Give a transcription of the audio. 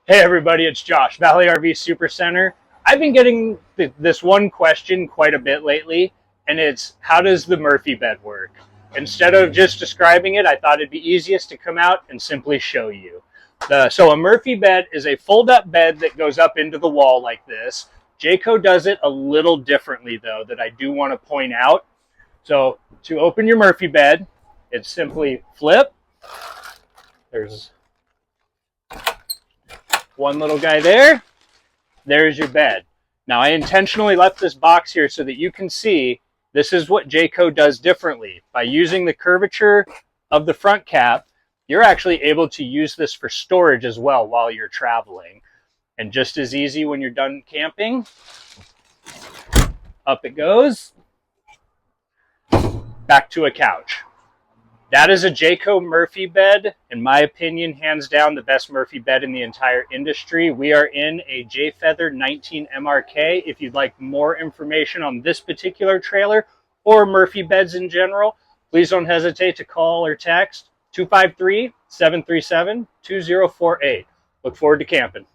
Hey everybody, it's Josh, Valley RV Supercenter. I've been getting this one question quite a bit lately, and it's how does the Murphy bed work? Instead of just describing it, I thought it'd be easiest to come out and simply show you. So a Murphy bed is a fold-up bed that goes up into the wall like this. Jayco does it a little differently though, that I do want to point out. So to open your Murphy bed, it's simply flip. There's one little guy there. There's your bed. Now I intentionally left this box here so that you can see this is what Jayco does differently. By using the curvature of the front cap, you're actually able to use this for storage as well while you're traveling. And just as easy when you're done camping, up it goes, back to a couch. That is a Jayco Murphy bed. In my opinion, hands down, the best Murphy bed in the entire industry. We are in a Jayfeather 19 MRK. If you'd like more information on this particular trailer or Murphy beds in general, please don't hesitate to call or text 253-737-2048. Look forward to camping.